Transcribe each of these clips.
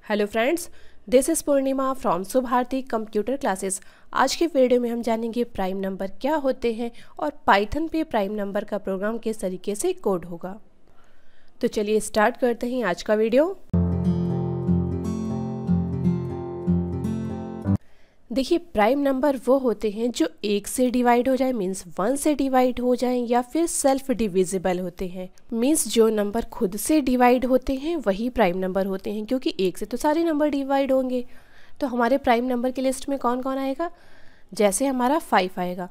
Hello friends, this is Purnima from Subharti computer classes. आज के video में हम जानेंगे प्राइम नंबर क्या होते हैं और पाइथन पे प्राइम नंबर का प्रोग्राम किस तरीके से कोड होगा। तो चलिए स्टार्ट करते हैं आज का वीडियो। देखिए, प्राइम नंबर वो होते हैं जो एक से डिवाइड हो जाए, मीन्स 1 से डिवाइड हो जाए, या फिर सेल्फ डिविजिबल होते हैं, मीन्स जो नंबर खुद से डिवाइड होते हैं वही प्राइम नंबर होते हैं। क्योंकि एक से तो सारे नंबर डिवाइड होंगे, तो हमारे प्राइम नंबर की लिस्ट में कौन कौन आएगा। जैसे हमारा 5 आएगा।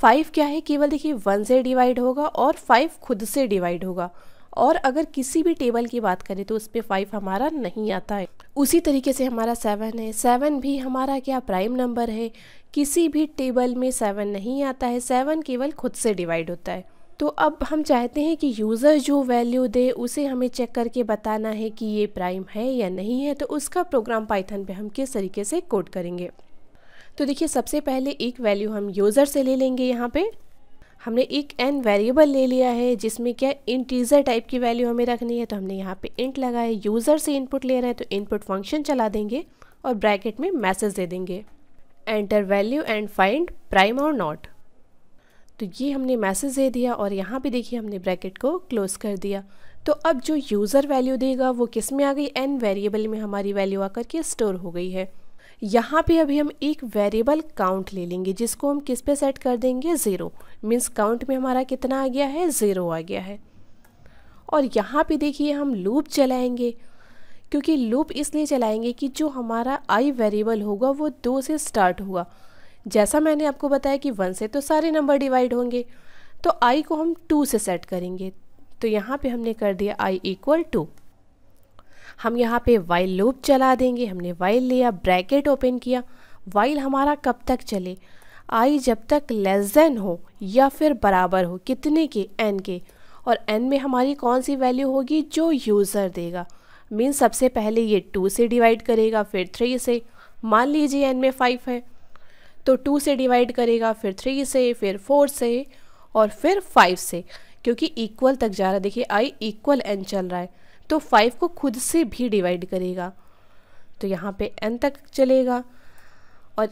5 क्या है, केवल देखिए 1 से डिवाइड होगा और 5 खुद से डिवाइड होगा। और अगर किसी भी टेबल की बात करें तो उस पर 5 हमारा नहीं आता है। उसी तरीके से हमारा 7 है। 7 भी हमारा क्या प्राइम नंबर है, किसी भी टेबल में 7 नहीं आता है। 7 केवल खुद से डिवाइड होता है। तो अब हम चाहते हैं कि यूज़र जो वैल्यू दे उसे हमें चेक करके बताना है कि ये प्राइम है या नहीं है। तो उसका प्रोग्राम पाइथन पे हम किस तरीके से कोड करेंगे। तो देखिए, सबसे पहले एक वैल्यू हम यूज़र से ले लेंगे। यहाँ पे हमने एक n वेरिएबल ले लिया है जिसमें क्या इंटीजर टाइप की वैल्यू हमें रखनी है। तो हमने यहाँ पे इंट लगाया। यूज़र से इनपुट ले रहे हैं तो इनपुट फंक्शन चला देंगे और ब्रैकेट में मैसेज दे देंगे, enter value and find prime और नॉट। तो ये हमने मैसेज दे दिया और यहाँ पे देखिए हमने ब्रैकेट को क्लोज कर दिया। तो अब जो यूज़र वैल्यू देगा वो किस में आ गई, n वेरिएबल में हमारी वैल्यू आकर के स्टोर हो गई है। यहाँ पे अभी हम एक वेरिएबल काउंट ले लेंगे जिसको हम किस पे सेट कर देंगे, 0। मीन्स काउंट में हमारा कितना आ गया है, 0 आ गया है। और यहाँ पे देखिए हम लूप चलाएंगे, क्योंकि लूप इसलिए चलाएंगे कि जो हमारा i वेरिएबल होगा वो 2 से स्टार्ट हुआ। जैसा मैंने आपको बताया कि 1 से तो सारे नंबर डिवाइड होंगे, तो i को हम 2 से सेट करेंगे। तो यहाँ पे हमने कर दिया i इक्वल 2। हम यहाँ पे वाइल लूप चला देंगे। हमने वाइल लिया, ब्रैकेट ओपन किया। वाइल हमारा कब तक चले, आई जब तक लेस देन हो या फिर बराबर हो, कितने के, n के। और n में हमारी कौन सी वैल्यू होगी, जो यूज़र देगा। मीन सबसे पहले ये 2 से डिवाइड करेगा, फिर 3 से। मान लीजिए n में 5 है तो 2 से डिवाइड करेगा, फिर 3 से, फिर 4 से और फिर 5 से, क्योंकि इक्वल तक जा रहा है। देखिए i इक्वल n चल रहा है तो 5 को खुद से भी डिवाइड करेगा, तो यहाँ पे n तक चलेगा। और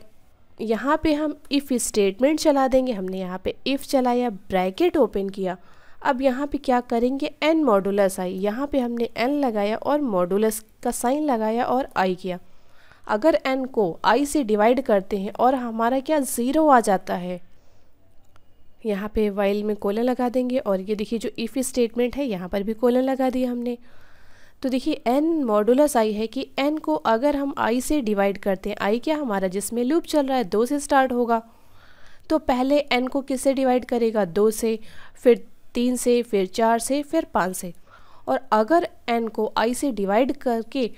यहाँ पे हम इफ़ स्टेटमेंट चला देंगे। हमने यहाँ पे इफ़ चलाया, ब्रैकेट ओपन किया। अब यहाँ पे क्या करेंगे, n मॉडुलस आई। यहाँ पे हमने n लगाया और मॉडुलस का साइन लगाया और i किया। अगर n को i से डिवाइड करते हैं और हमारा क्या 0 आ जाता है, यहाँ पे वाइल में कोलन लगा देंगे। और ये देखिए जो इफ़ स्टेटमेंट है यहाँ पर भी कोलन लगा दिया हमने। तो देखिए n मॉडुलस i है कि n को अगर हम i से डिवाइड करते हैं, i क्या हमारा जिसमें लूप चल रहा है 2 से स्टार्ट होगा, तो पहले n को किससे डिवाइड करेगा, 2 से, फिर 3 से, फिर 4 से, फिर 5 से। और अगर n को i से डिवाइड करके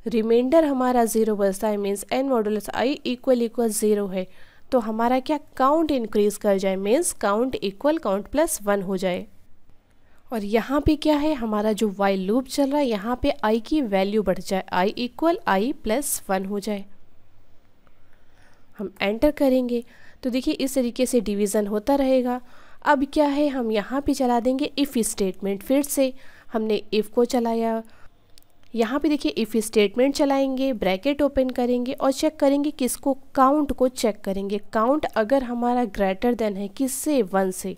रिमाइंडर हमारा 0 बचता है, means n modulus i equal 0 है, तो हमारा क्या काउंट इंक्रीज कर जाए, means count equal count plus 1 हो जाए। और यहाँ पे क्या है, हमारा जो वाइल लूप चल रहा है यहाँ पे i की वैल्यू बढ़ जाए, i इक्वल i प्लस 1 हो जाए। हम एंटर करेंगे तो देखिए इस तरीके से डिवीज़न होता रहेगा। अब क्या है, हम यहाँ पे चला देंगे इफ़ स्टेटमेंट। फिर से हमने इफ़ को चलाया, यहाँ पे देखिए इफ़ स्टेटमेंट चलाएंगे, ब्रैकेट ओपन करेंगे और चेक करेंगे किसको, काउंट को चेक करेंगे। काउंट अगर हमारा ग्रेटर देन है किससे, 1 से,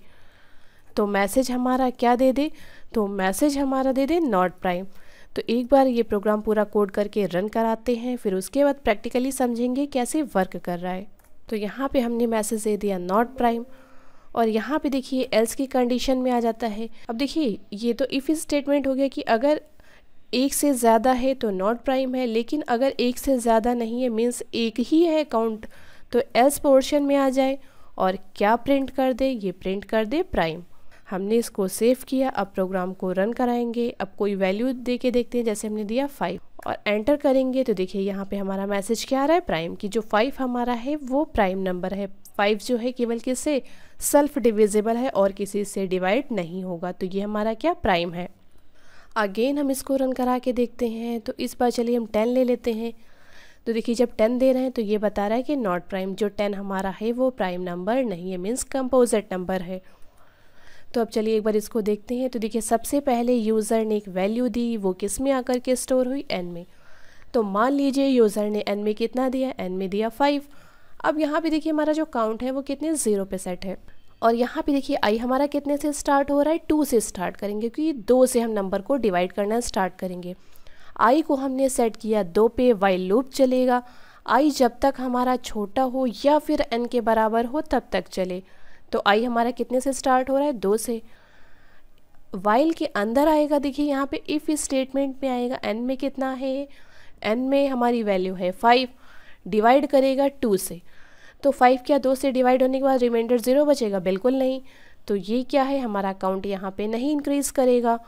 तो मैसेज हमारा क्या दे दे, तो मैसेज हमारा दे दे नॉट प्राइम। तो एक बार ये प्रोग्राम पूरा कोड करके रन कराते हैं, फिर उसके बाद प्रैक्टिकली समझेंगे कैसे वर्क कर रहा है। तो यहाँ पे हमने मैसेज दे दिया नॉट प्राइम और यहाँ पे देखिए एल्स की कंडीशन में आ जाता है। अब देखिए ये तो इफ़ स्टेटमेंट हो गया कि अगर 1 से ज़्यादा है तो नॉट प्राइम है, लेकिन अगर 1 से ज़्यादा नहीं है, मीन्स एक ही है काउंट, तो एल्स पोर्शन में आ जाए और क्या प्रिंट कर दे, ये प्रिंट कर दे प्राइम। हमने इसको सेव किया। अब प्रोग्राम को रन कराएंगे। अब कोई वैल्यू दे के देखते हैं, जैसे हमने दिया 5 और एंटर करेंगे तो देखिए यहाँ पे हमारा मैसेज क्या आ रहा है, प्राइम की। जो 5 हमारा है वो प्राइम नंबर है। 5 जो है केवल किससे, सेल्फ डिविजिबल है और किसी से डिवाइड नहीं होगा, तो ये हमारा क्या प्राइम है। अगेन हम इसको रन करा के देखते हैं। तो इस बार चलिए हम 10 ले लेते हैं। तो देखिए जब 10 दे रहे हैं तो ये बता रहा है कि नॉट प्राइम। जो 10 हमारा है वो प्राइम नंबर नहीं है, मीन्स कंपोजिट नंबर है। तो अब चलिए एक बार इसको देखते हैं। तो देखिए सबसे पहले यूज़र ने एक वैल्यू दी, वो किस में आकर के स्टोर हुई, n में। तो मान लीजिए यूज़र ने n में कितना दिया, n में दिया 5। अब यहाँ पे देखिए हमारा जो काउंट है वो कितने 0 पे सेट है। और यहाँ पे देखिए i हमारा कितने से स्टार्ट हो रहा है, 2 से स्टार्ट करेंगे क्योंकि 2 से हम नंबर को डिवाइड करना स्टार्ट करेंगे। i को हमने सेट किया 2 पे, वाइल लूप चलेगा। i जब तक हमारा छोटा हो या फिर n के बराबर हो तब तक चले। तो i हमारा कितने से स्टार्ट हो रहा है, 2 से। वाइल के अंदर आएगा, देखिए यहाँ पे इफ़ स्टेटमेंट में आएगा, n में कितना है, n में हमारी वैल्यू है 5, डिवाइड करेगा 2 से। तो 5 क्या 2 से डिवाइड होने के बाद रिमाइंडर 0 बचेगा, बिल्कुल नहीं। तो ये क्या है, हमारा काउंट यहाँ पे नहीं इंक्रीज़ करेगा।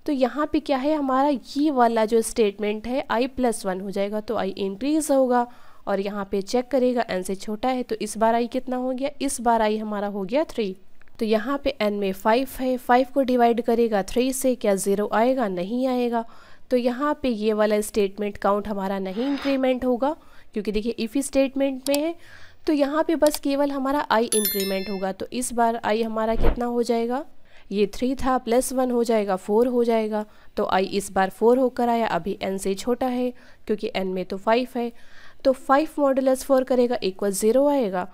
तो यहाँ पे क्या है, हमारा ये वाला जो स्टेटमेंट है i+1 हो जाएगा, तो i इंक्रीज़ होगा। और यहाँ पे चेक करेगा n से छोटा है, तो इस बार i कितना हो गया, इस बार i हमारा हो गया 3। तो यहाँ पे n में 5 है, 5 को डिवाइड करेगा 3 से, क्या 0 आएगा, नहीं आएगा। तो यहाँ पे ये वाला स्टेटमेंट काउंट हमारा नहीं इंक्रीमेंट होगा, क्योंकि देखिए इफ़ स्टेटमेंट में है। तो यहाँ पे बस केवल हमारा i इंक्रीमेंट होगा। तो इस बार i हमारा कितना हो जाएगा, ये 3 था, +1 हो जाएगा, 4 हो जाएगा। तो i इस बार 4 होकर आया, अभी n से छोटा है क्योंकि n में तो 5 है। तो 5 मॉडुलस 4 करेगा इक्वल 0 आएगा,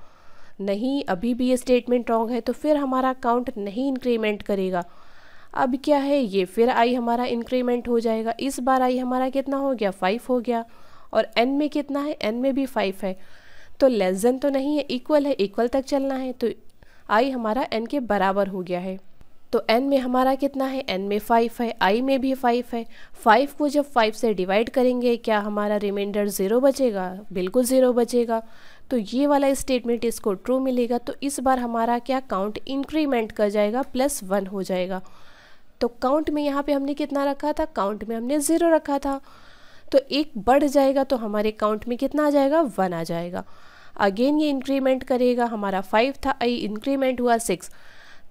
नहीं, अभी भी ये स्टेटमेंट रॉन्ग है। तो फिर हमारा काउंट नहीं इंक्रीमेंट करेगा। अब क्या है, ये फिर i हमारा इंक्रीमेंट हो जाएगा। इस बार i हमारा कितना हो गया, 5 हो गया। और n में कितना है, n में भी 5 है। तो लेस देन तो नहीं है, इक्वल है, इक्वल तक चलना है। तो i हमारा n के बराबर हो गया है। तो n में हमारा कितना है, n में 5 है, i में भी 5 है। 5 को जब 5 से डिवाइड करेंगे, क्या हमारा रिमाइंडर 0 बचेगा, बिल्कुल 0 बचेगा। तो ये वाला स्टेटमेंट इसको ट्रू मिलेगा। तो इस बार हमारा क्या काउंट इंक्रीमेंट कर जाएगा, +1 हो जाएगा। तो काउंट में यहाँ पे हमने कितना रखा था, काउंट में हमने 0 रखा था। तो एक बढ़ जाएगा, तो हमारे काउंट में कितना आ जाएगा, 1 आ जाएगा। अगेन ये इंक्रीमेंट करेगा, हमारा 5 था, i इंक्रीमेंट हुआ 6।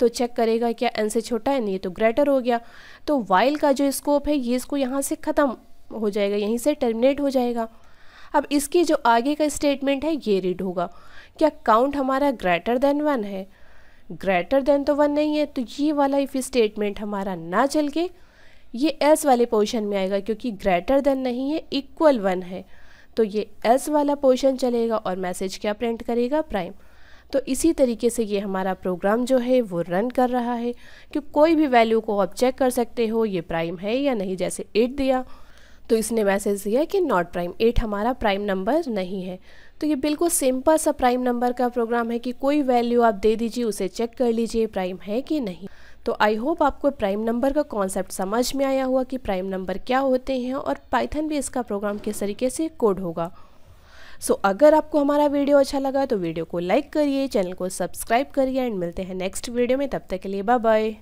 तो चेक करेगा क्या n से छोटा है, नहीं, ये तो ग्रेटर हो गया। तो वाइल का जो स्कोप है ये इसको यहाँ से ख़त्म हो जाएगा, यहीं से टर्मिनेट हो जाएगा। अब इसके जो आगे का स्टेटमेंट है ये रीड होगा, क्या काउंट हमारा ग्रेटर देन 1 है, ग्रेटर देन तो 1 नहीं है। तो ये वाला इफ स्टेटमेंट हमारा ना चल के ये एस वाले पोर्शन में आएगा, क्योंकि ग्रेटर देन नहीं है, इक्वल 1 है। तो ये एस वाला पोर्शन चलेगा और मैसेज क्या प्रिंट करेगा, प्राइम। तो इसी तरीके से ये हमारा प्रोग्राम जो है वो रन कर रहा है कि कोई भी वैल्यू को आप चेक कर सकते हो ये प्राइम है या नहीं। जैसे 8 दिया तो इसने मैसेज दिया कि नॉट प्राइम, 8 हमारा प्राइम नंबर नहीं है। तो ये बिल्कुल सिंपल सा प्राइम नंबर का प्रोग्राम है कि कोई वैल्यू आप दे दीजिए, उसे चेक कर लीजिए प्राइम है कि नहीं। तो आई होप आपको प्राइम नंबर का कॉन्सेप्ट समझ में आया हुआ कि प्राइम नंबर क्या होते हैं, और पाइथन भी इसका प्रोग्राम किस तरीके से कोड होगा। सो अगर आपको हमारा वीडियो अच्छा लगा तो वीडियो को लाइक करिए, चैनल को सब्सक्राइब करिए एंड मिलते हैं नेक्स्ट वीडियो में। तब तक के लिए बाय बाय।